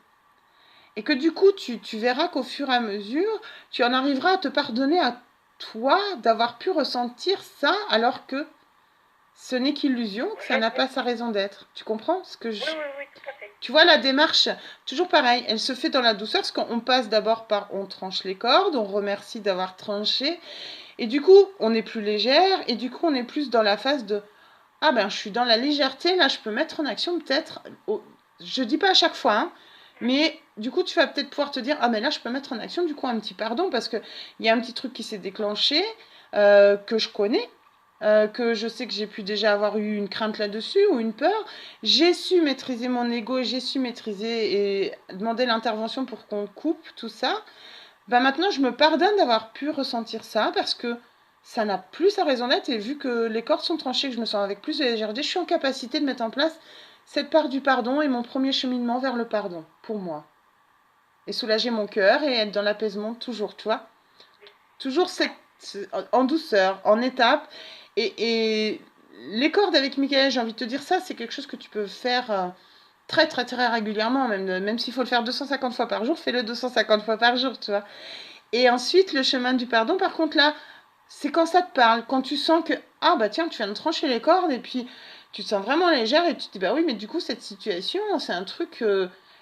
Et que du coup, tu verras qu'au fur et à mesure, tu en arriveras à te pardonner à toi d'avoir pu ressentir ça alors que ce n'est qu'illusion, que ça n'a pas sa raison d'être. Tu comprends ce que je... Oui, oui, oui, tout à fait. Tu vois, la démarche, toujours pareil, elle se fait dans la douceur, parce qu'on passe d'abord par on tranche les cordes, on remercie d'avoir tranché, et du coup, on est plus légère, et du coup, on est plus dans la phase de ah ben, je suis dans la légèreté, là, je peux mettre en action peut-être, je dis pas à chaque fois, hein, mais du coup, tu vas peut-être pouvoir te dire, ah mais là, je peux mettre en action du coup un petit pardon, parce qu'il y a un petit truc qui s'est déclenché, que je connais, que je sais que j'ai pu déjà avoir eu une crainte là-dessus ou une peur. J'ai su maîtriser mon ego et j'ai su maîtriser et demander l'intervention pour qu'on coupe tout ça. Ben maintenant, je me pardonne d'avoir pu ressentir ça parce que ça n'a plus sa raison d'être et vu que les cordes sont tranchées, que je me sens avec plus de légèreté, je suis en capacité de mettre en place cette part du pardon et mon premier cheminement vers le pardon pour moi. Et soulager mon cœur et être dans l'apaisement toujours, tu vois. Toujours en douceur, en étape. Et les cordes avec Michael, j'ai envie de te dire ça, c'est quelque chose que tu peux faire très très très régulièrement, même s'il faut le faire 250 fois par jour, fais-le 250 fois par jour, tu vois. Et ensuite, le chemin du pardon, par contre, là, c'est quand ça te parle, quand tu sens que, ah bah tiens, tu viens de trancher les cordes, et puis tu te sens vraiment légère, et tu te dis, bah oui, mais du coup, cette situation, c'est un truc,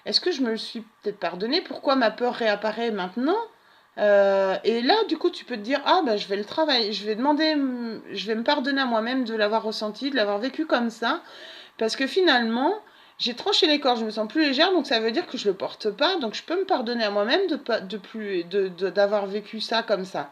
est-ce que je me le suis peut-être pardonné? Pourquoi ma peur réapparaît maintenant? Et là, du coup, tu peux te dire, ah bah je vais le travailler, je vais demander, je vais me pardonner à moi-même de l'avoir ressenti, de l'avoir vécu comme ça, parce que finalement, j'ai tranché les cordes, je me sens plus légère, donc ça veut dire que je le porte pas, donc je peux me pardonner à moi-même d'avoir vécu ça comme ça.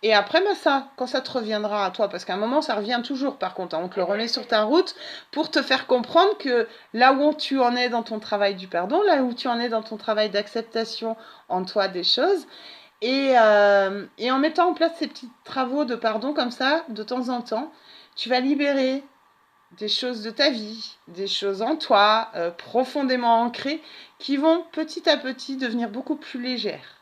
Et après, bah ça, quand ça te reviendra à toi, parce qu'à un moment, ça revient toujours, par contre, hein, on te le remet sur ta route pour te faire comprendre que là où tu en es dans ton travail du pardon, là où tu en es dans ton travail d'acceptation en toi des choses, Et en mettant en place ces petits travaux de pardon comme ça, de temps en temps, tu vas libérer des choses de ta vie, des choses en toi, profondément ancrées, qui vont petit à petit devenir beaucoup plus légères.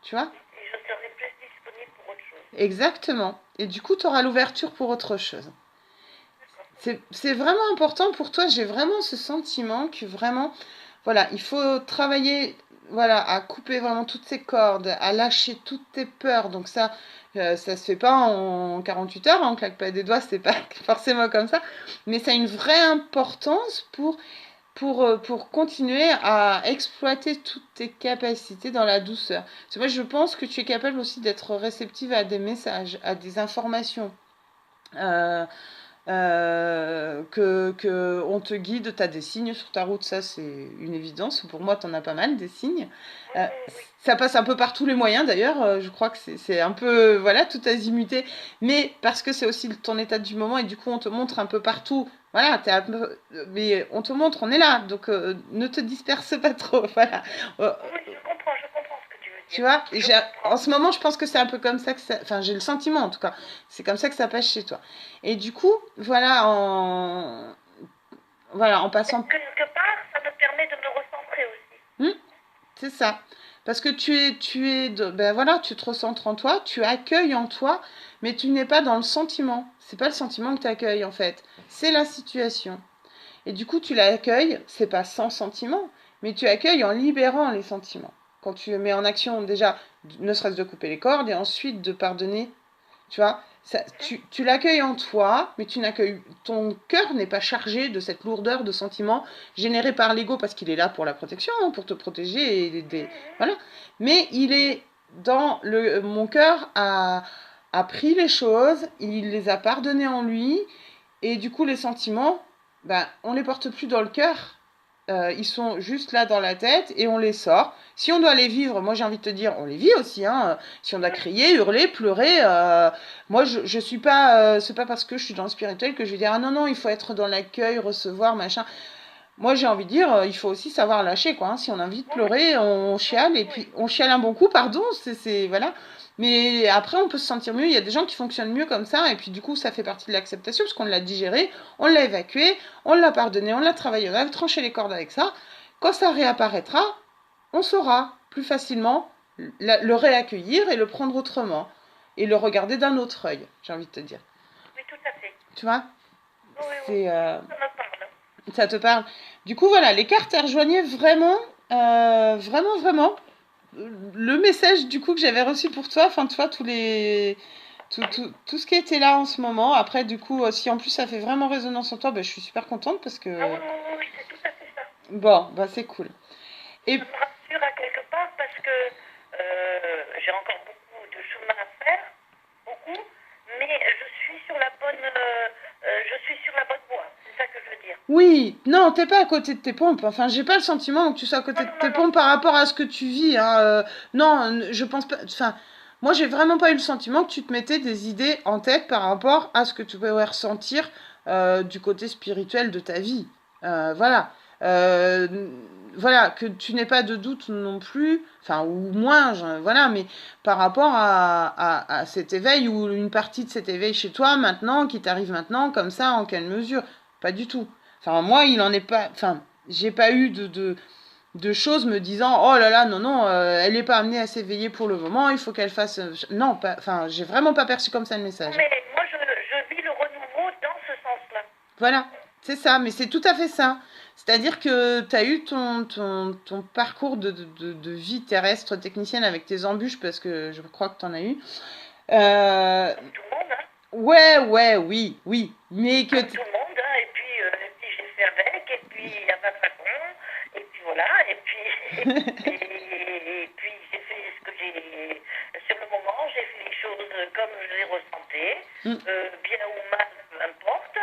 Tu vois? Et je serai plus disponible pour autre chose. Exactement. Et du coup, tu auras l'ouverture pour autre chose. D'accord. C'est vraiment important pour toi. J'ai vraiment ce sentiment que vraiment, voilà, il faut travailler, voilà, à couper vraiment toutes ces cordes, à lâcher toutes tes peurs. Donc ça se fait pas en 48 heures, hein, on claque pas des doigts, c'est pas forcément comme ça. Mais ça a une vraie importance pour continuer à exploiter toutes tes capacités dans la douceur. Parce que moi, je pense que tu es capable aussi d'être réceptive à des messages, à des informations. Euh, que on te guide, tu as des signes sur ta route, ça c'est une évidence. Pour moi, tu en as pas mal des signes. Oui, Euh, oui, oui. Ça passe un peu par tous les moyens d'ailleurs. Je crois que c'est un peu, voilà, tout azimuté. Mais parce que c'est aussi ton état du moment et du coup, on te montre un peu partout. Voilà, mais on te montre, on est là. Donc ne te disperse pas trop. Voilà. Euh, Oui, je comprends ce que tu veux Tu dire. vois, Je en comprends. ce moment, je pense que c'est un peu comme ça que ça. Enfin, j'ai le sentiment en tout cas. C'est comme ça que ça passe chez toi. Et du coup, voilà, en passant. Quelque part, ça me permet de me recentrer aussi. Hmm, c'est ça. Parce que ben voilà, tu te recentres en toi, tu accueilles en toi, mais tu n'es pas dans le sentiment. C'est pas le sentiment que tu accueilles en fait. C'est la situation. Et du coup, tu l'accueilles, c'est pas sans sentiment, mais tu accueilles en libérant les sentiments. Quand tu mets en action déjà, ne serait-ce de couper les cordes et ensuite de pardonner, tu vois, tu l'accueilles en toi, mais ton cœur n'est pas chargé de cette lourdeur de sentiments générés par l'ego parce qu'il est là pour la protection, hein, pour te protéger, voilà. Mais il est mon cœur a pris les choses, il les a pardonnées en lui, et du coup, les sentiments, ben, on les porte plus dans le cœur. Ils sont juste là dans la tête et on les sort. Si on doit les vivre, moi j'ai envie de te dire, on les vit aussi. Hein. Si on doit crier, hurler, pleurer, moi je suis pas, c'est pas parce que je suis dans le spirituel que je vais dire ah non non, il faut être dans l'accueil, recevoir machin. Moi j'ai envie de dire, il faut aussi savoir lâcher quoi. Hein. Si on a envie de Oui, pleurer, on chiale et oui, puis on chiale un bon coup, pardon, voilà. Mais après on peut se sentir mieux. Il y a des gens qui fonctionnent mieux comme ça et puis du coup ça fait partie de l'acceptation parce qu'on l'a digéré, on l'a évacué, on l'a pardonné, on l'a travaillé, on a tranché les cordes avec ça. Quand ça réapparaîtra, on saura plus facilement le réaccueillir et le prendre autrement et le regarder d'un autre œil. J'ai envie de te dire. oui, tout à fait. Tu vois, Oui, oui, oui. c'est Ça me parle. ça te parle. Du coup, voilà, les cartes rejoignaient vraiment, vraiment, vraiment le message du coup que j'avais reçu pour toi. Enfin, tu vois, tout ce qui était là en ce moment. Après, du coup, si en plus ça fait vraiment résonance en toi, ben, je suis super contente parce Ah oui, que oui, oui, oui, c'est tout à fait ça. bon, bah c'est cool. Et Ça me rassure à quelque part parce que j'ai encore beaucoup de chemin à faire, beaucoup, mais je suis sur la bonne voie. C'est ça que je veux dire. oui, non, t'es pas à côté de tes pompes. Enfin, j'ai pas le sentiment que tu sois à Non, côté de non, tes non, non. pompes par rapport à ce que tu vis. Hein. Non, je pense pas. Enfin, moi, j'ai vraiment pas eu le sentiment que tu te mettais des idées en tête par rapport à ce que tu pouvais ressentir du côté spirituel de ta vie. Voilà. Euh, voilà, que tu n'aies pas de doute non plus, enfin, ou moins, voilà, mais par rapport à cet éveil ou une partie de cet éveil chez toi maintenant, qui t'arrive maintenant, comme ça, en quelle mesure? Pas du tout. Enfin, moi, il en est pas. Enfin, j'ai pas eu de choses me disant oh là là, non, non, elle n'est pas amenée à s'éveiller pour le moment, il faut qu'elle fasse. Non, pas. Enfin, j'ai vraiment pas perçu comme ça le Non, message. mais moi, je vis le renouveau dans ce sens-là. Voilà, c'est ça, mais c'est tout à fait ça. C'est-à-dire que tu as eu ton parcours de vie terrestre technicienne avec tes embûches, parce que je crois que tu en as eu. Euh, Comme tout le monde, hein. ouais, ouais, oui, oui. Mais que. Comme tout le monde, hein. Et puis j'ai fait avec, et puis il n'y a pas de façon, et puis voilà, et puis, et puis j'ai fait ce que j'ai. Sur le moment, j'ai fait les choses comme je les ressentais, Mm. bien ou mal, peu importe,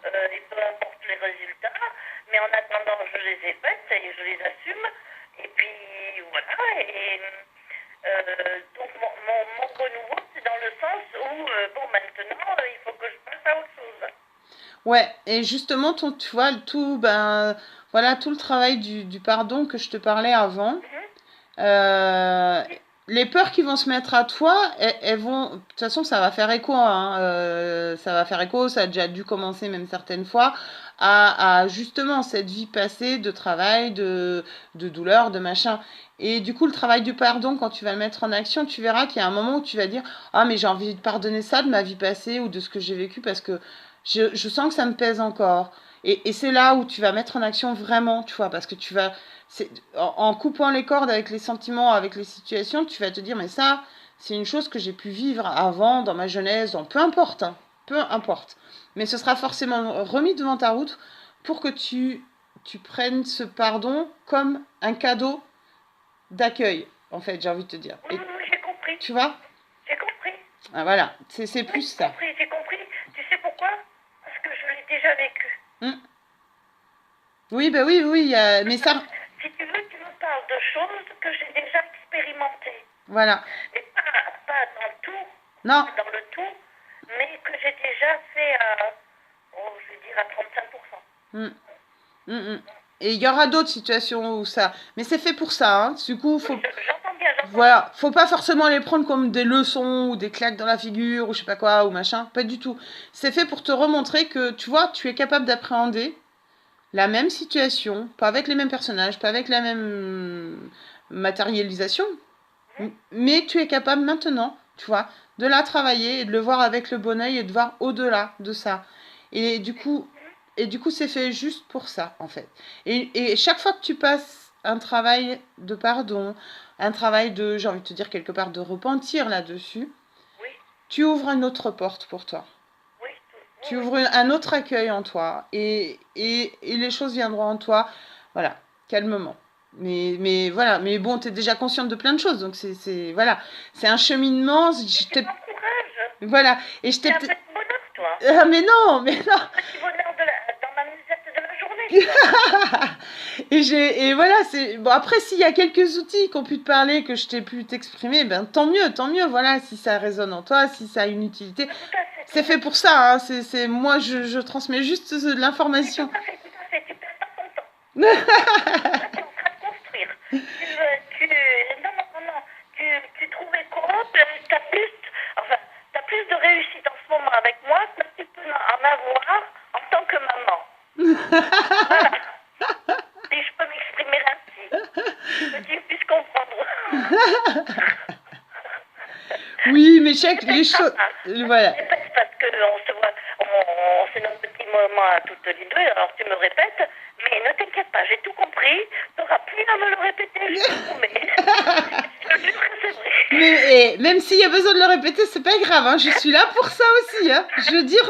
et peu importe les résultats, mais en attendant, je les ai faites et je les assume, et puis voilà, et. Donc mon renouveau, c'est dans le sens où, bon, maintenant, il faut que je passe à autre chose. Ouais, et justement, tu vois, ben, voilà, tout le travail du pardon que je te parlais avant, Mhm. euh, Oui, les peurs qui vont se mettre à toi, elles vont. De toute façon, ça va faire écho, hein, ça va faire écho, ça a déjà dû commencer même certaines fois, à justement cette vie passée de travail, de douleur, de machin. Et du coup, le travail du pardon, quand tu vas le mettre en action, tu verras qu'il y a un moment où tu vas dire: ah, mais j'ai envie de pardonner ça de ma vie passée ou de ce que j'ai vécu parce que je sens que ça me pèse encore. Et c'est là où tu vas mettre en action vraiment, tu vois, parce que tu vas en coupant les cordes avec les sentiments, avec les situations, tu vas te dire, mais ça, c'est une chose que j'ai pu vivre avant, dans ma jeunesse, peu importe, hein, peu importe. Mais ce sera forcément remis devant ta route pour que tu prennes ce pardon comme un cadeau d'accueil, en fait, j'ai envie de te dire. Oui, oui, j'ai compris. Tu vois? J'ai compris. Ah, voilà, c'est plus Oui, ça. j'ai compris. Tu sais pourquoi? Parce que je l'ai déjà vécu. Oui, bah oui, oui, mais ça... Si tu veux, tu me parles de choses que j'ai déjà expérimentées. Voilà. Et pas dans tout, Non. pas dans le tout, mais que j'ai déjà fait à, je vais dire à 35%. Et il y aura d'autres situations où ça... Mais c'est fait pour ça, hein. Du coup, faut... J'entends bien, Voilà, faut pas forcément les prendre comme des leçons ou des claques dans la figure ou je sais pas quoi ou machin, pas du tout. C'est fait pour te remontrer que, tu vois, tu es capable d'appréhender la même situation, pas avec les mêmes personnages, pas avec la même matérialisation, mais tu es capable maintenant, tu vois, de la travailler et de le voir avec le bon œil et de voir au-delà de ça. Et du coup, c'est fait juste pour ça, en fait. Et chaque fois que tu passes un travail de pardon, un travail de, j'ai envie de te dire quelque part, de repentir là-dessus, oui. Tu ouvres une autre porte pour toi. Oui. Tu ouvres un autre accueil en toi. Et les choses viendront en toi, voilà, calmement. Mais voilà, mais bon, tu es déjà consciente de plein de choses, donc voilà, c'est un cheminement. C'est bon courage. Voilà, et je t'ai peut-être... bonheur, toi. Ah, mais non. Un petit bonheur dans ma musette de la journée. Et voilà, c'est bon. Après, s'il y a quelques outils qui ont pu te parler, que je t'ai pu t'exprimer, ben tant mieux. Voilà, si ça résonne en toi, si ça a une utilité, c'est fait pour ça. Hein, c'est moi, je transmets juste de l'information. Tout à fait. Tu perds pas ton temps. Là, tu es en train de construire. Non. Tu trouves écho, t'as plus de réussite en ce moment avec moi que tu peux en avoir en tant que maman. Voilà. Si je peux m'exprimer ainsi, que tu puisses comprendre. Oui, mais les choses... Voilà. Répète parce qu'on se voit, on fait notre petit moment à toutes les deux, alors tu me répètes, mais ne t'inquiète pas, j'ai tout compris, tu n'auras plus à me le répéter, je te promets. Je te jure que c'est vrai. Mais même s'il y a besoin de le répéter, c'est pas grave, hein, je suis là pour ça aussi. Hein. Je veux dire,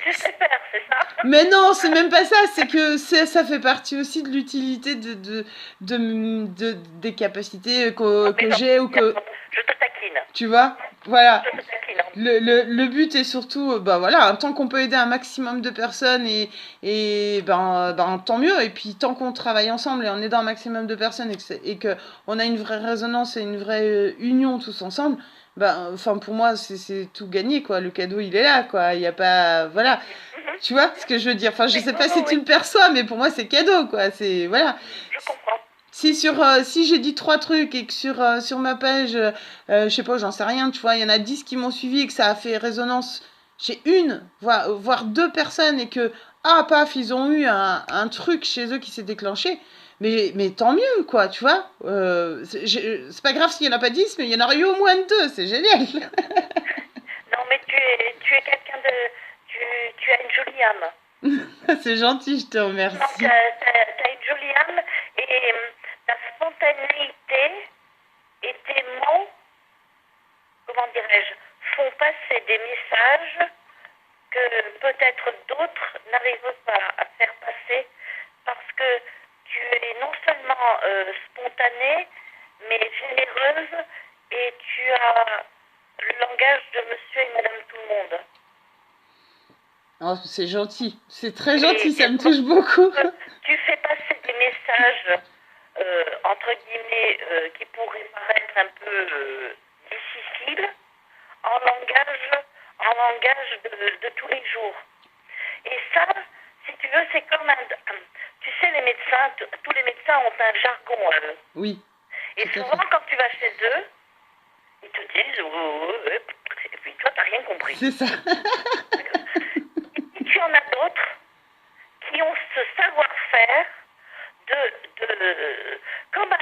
Tu sais faire, c'est ça? Mais non, c'est même pas ça, c'est que ça fait partie aussi de l'utilité des capacités que j'ai ou que... Je te taquine. Tu vois? Voilà. Je te taquine. Le but est surtout, bah voilà, tant qu'on peut aider un maximum de personnes et tant mieux. Et puis tant qu'on travaille ensemble et en aidant un maximum de personnes et que on a une vraie résonance et une vraie union tous ensemble, enfin pour moi c'est tout gagné quoi. Le cadeau il est là quoi. Il y a pas, voilà. Tu vois ce que je veux dire? Enfin je sais pas si tu le perçois, mais pour moi c'est cadeau quoi. C'est voilà. Je comprends. Si j'ai dit 3 trucs et que sur ma page, je sais pas, j'en sais rien, tu vois, il y en a 10 qui m'ont suivi et que ça a fait résonance chez une, voire 2 personnes et que, paf, ils ont eu un truc chez eux qui s'est déclenché, mais tant mieux, quoi, tu vois. C'est pas grave s'il y en a pas 10, mais il y en aurait eu au moins 2, c'est génial. Non, mais tu es quelqu'un de... Tu as une jolie âme. C'est gentil, je te remercie. Non, tu as une jolie âme et ta spontanéité et tes mots, comment dirais-je, font passer des messages que peut-être d'autres n'arrivent pas à faire passer parce que tu es non seulement spontanée, mais généreuse et tu as le langage de monsieur et madame tout le monde. Oh, c'est gentil, c'est très gentil, ça me touche beaucoup. Tu fais passer des messages, entre guillemets, qui pourraient paraître un peu difficiles, en langage de tous les jours. Et ça, si tu veux, c'est comme tu sais, les médecins, tous les médecins ont un jargon. Oui. Et tout à souvent, fait. quand tu vas chez eux, ils te disent, et puis toi, t'as rien compris. C'est ça. Et tu en as d'autres qui ont ce savoir-faire comme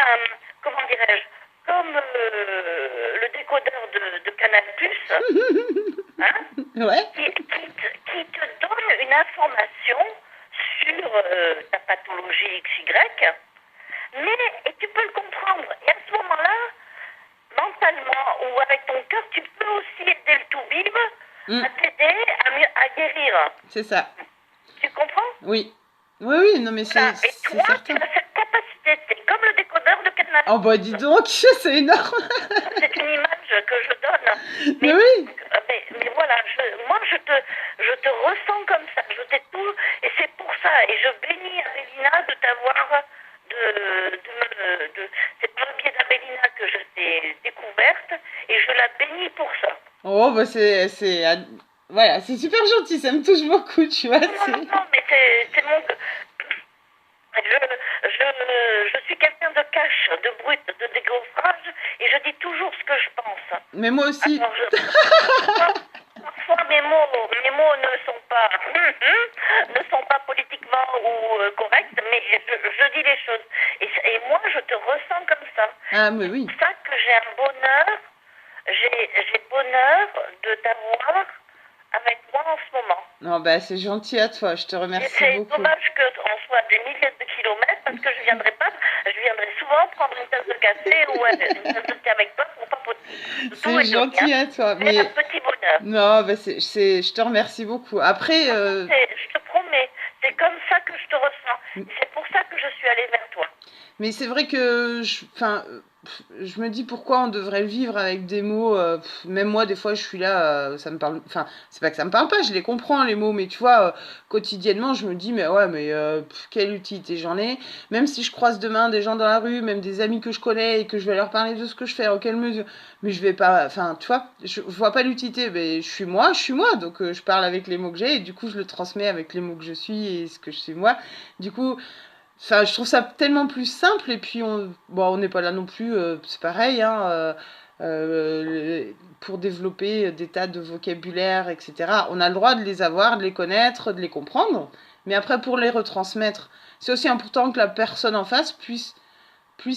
comment dirais-je, comme le décodeur de Canal+, hein, Ouais, qui te donne une information sur ta pathologie XY, et tu peux le comprendre. Et à ce moment-là, mentalement ou avec ton cœur, tu peux aussi aider le toubib à t'aider à guérir. c'est ça. Tu comprends? Oui. Oui, oui, non, mais Voilà. Et c'est toi, tu certain. as cette capacité. C'est comme le décodeur de Canal+. Oh, bah, dis donc, c'est énorme. C'est une image que je donne. Mais oui, Mais voilà, moi je te ressens comme ça. Je t'ai tout. Et c'est pour ça. Et je bénis Abélina de t'avoir. C'est par le biais d'Abélina que je t'ai découverte. Et je la bénis pour ça. oh, bah, voilà, c'est super gentil, ça me touche beaucoup, tu vois. Non, mais c'est mon. Je suis quelqu'un de cash, de brut, de dégaufrage, et je dis toujours ce que je pense. Mais moi aussi. Alors, parfois mes mots ne sont pas politiquement ou corrects, mais je dis les choses. Et moi, je te ressens comme ça. Ah, mais oui. C'est ça que j'ai un bonheur, j'ai bonheur de t'avoir avec moi en ce moment. Non, bah, c'est gentil à toi, je te Et remercie c'est beaucoup. dommage qu'on soit à des milliers de kilomètres parce que je viendrai souvent prendre une tasse de café ou une tasse de thé avec toi pour papoter. C'est gentil à toi. C'est un petit bonheur. Non, bah, je te remercie beaucoup. Après, Je te promets, c'est comme ça que je te ressens. Et c'est pour ça que je suis allée vers toi. mais c'est vrai que je me dis pourquoi on devrait vivre avec des mots. Même moi, des fois, je suis là, ça me parle. Enfin, c'est pas que ça me parle pas, je les comprends les mots, mais tu vois, quotidiennement, je me dis, mais ouais, mais quelle utilité j'en ai. Même si je croise demain des gens dans la rue, même des amis que je connais et que je vais leur parler de ce que je fais, en quelle mesure. Mais je vais pas. Enfin, tu vois, je vois pas l'utilité. Mais je suis moi, donc je parle avec les mots que j'ai et du coup, je le transmets avec les mots que je suis et ce que je suis moi. Du coup. Enfin, je trouve ça tellement plus simple et puis on n'est pas là non plus, c'est pareil, hein, pour développer des tas de vocabulaire, etc. On a le droit de les avoir, de les connaître, de les comprendre, mais après pour les retransmettre, c'est aussi important que la personne en face puisse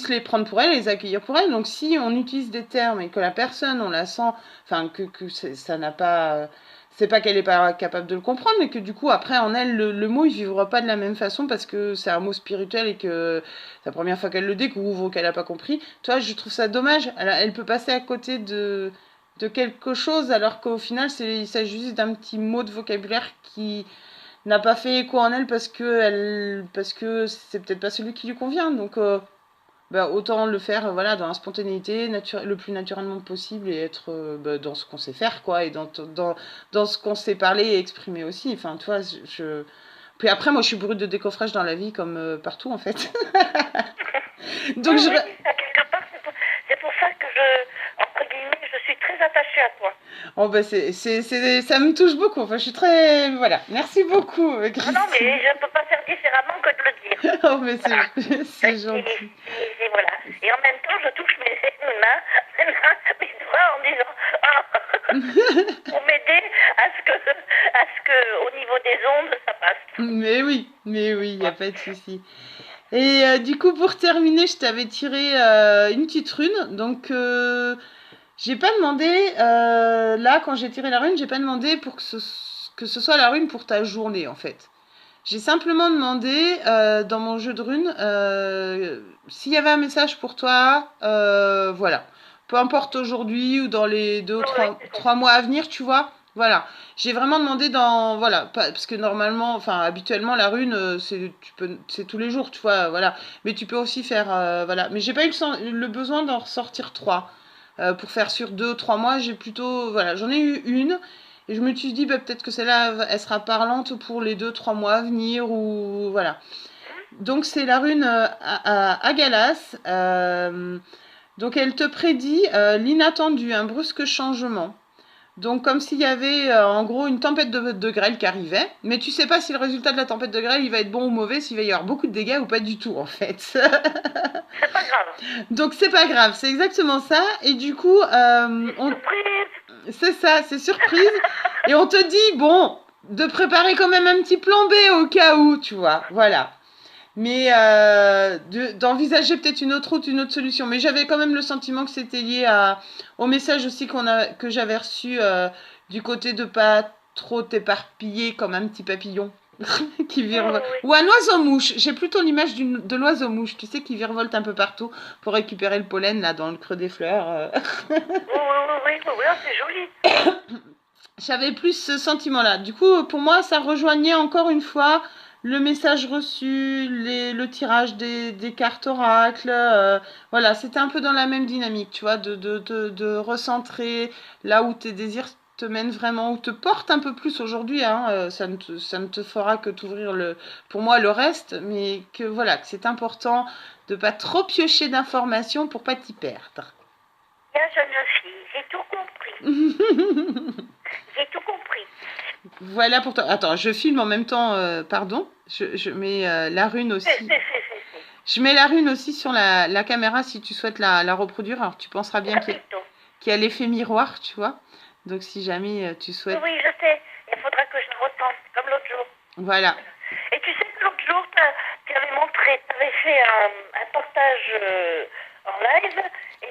les prendre pour elle, les accueillir pour elle. Donc si on utilise des termes et que la personne, on la sent, enfin que ça n'a pas, c'est pas qu'elle est pas capable de le comprendre, mais que du coup après en elle le mot il vivra pas de la même façon parce que c'est un mot spirituel et que c'est la première fois qu'elle le découvre ou qu'elle a pas compris. Toi, je trouve ça dommage. Elle peut passer à côté de quelque chose alors qu'au final il s'agit juste d'un petit mot de vocabulaire qui n'a pas fait écho en elle parce que c'est peut-être pas celui qui lui convient. Donc bah, autant le faire voilà, dans la spontanéité, le plus naturellement possible et être bah, dans ce qu'on sait faire, quoi, et dans ce qu'on sait parler et exprimer aussi. Enfin, tu vois, Puis après, moi, je suis brute de décoffrage dans la vie, comme partout, en fait. Donc, Oui, quelque part, c'est pour ça que entre guillemets, je suis très attachée à toi. Oh, bah, ça me touche beaucoup. Enfin, je suis très... Voilà. Merci beaucoup, Christine. Non, mais je ne peux pas faire différemment que de le dire. Oh, mais Voilà. c'est gentil. Et voilà. Et en même temps, je touche mes mes doigts en disant pour m'aider à ce que au niveau des ondes, ça passe. Mais oui, il n'y a pas de souci. Et du coup, pour terminer, je t'avais tiré une petite rune. Donc, j'ai pas demandé, là, quand j'ai tiré la rune, j'ai pas demandé pour que ce soit la rune pour ta journée, en fait. J'ai simplement demandé, dans mon jeu de runes, s'il y avait un message pour toi, voilà. Peu importe aujourd'hui ou dans les 2 ou 3 mois à venir, tu vois. Voilà. J'ai vraiment demandé voilà, parce que normalement, enfin, habituellement, la rune, c'est tous les jours, tu vois, voilà. Mais tu peux aussi faire, voilà. Mais j'ai pas eu le besoin d'en ressortir 3. Pour faire sur 2 ou 3 mois, voilà, j'en ai eu une. Et je me suis dit, bah, peut-être que celle-là, elle sera parlante pour les 2-3 mois à venir, ou voilà. Donc, c'est la rune à Galas. Donc, elle te prédit l'inattendu, un brusque changement. Donc, comme s'il y avait en gros une tempête de grêle qui arrivait, mais tu sais pas si le résultat de la tempête de grêle il va être bon ou mauvais, s'il va y avoir beaucoup de dégâts ou pas du tout en fait. C'est pas grave. Donc c'est pas grave, c'est exactement ça. Et du coup, Surprise. c'est ça, c'est surprise. Et on te dit, bon, de préparer quand même un petit plan B au cas où, tu vois. Voilà. Mais d'envisager peut-être une autre route, une autre solution. Mais j'avais quand même le sentiment que c'était lié au message aussi que j'avais reçu du côté de pas trop t'éparpiller comme un petit papillon qui virevolte. Oui. Ou un oiseau-mouche. J'ai plutôt l'image de l'oiseau-mouche, tu sais, qui virevolte un peu partout pour récupérer le pollen là dans le creux des fleurs. Oui, c'est joli. J'avais plus ce sentiment-là. Du coup, pour moi, ça rejoignait encore une fois le message reçu, le tirage des cartes oracles. Voilà, c'était un peu dans la même dynamique, tu vois, de recentrer là où tes désirs te mènent vraiment, ou te portent un peu plus aujourd'hui. Hein, ça ne te fera que t'ouvrir pour moi le reste, mais que voilà, que c'est important de pas trop piocher d'informations pour pas t'y perdre. Bien, jeune fille, j'ai tout compris. J'ai tout compris. Voilà pour toi. Attends, je filme en même temps, pardon. Je mets la rune aussi. Je mets la rune aussi sur la caméra si tu souhaites la reproduire. Alors tu penseras bien qu'il y a l'effet miroir, tu vois. Donc si jamais tu souhaites. Oui, je sais. Il faudra que je la retente, comme l'autre jour. Voilà. Et tu sais que l'autre jour, tu avais montré, tu avais fait un portage en live. Et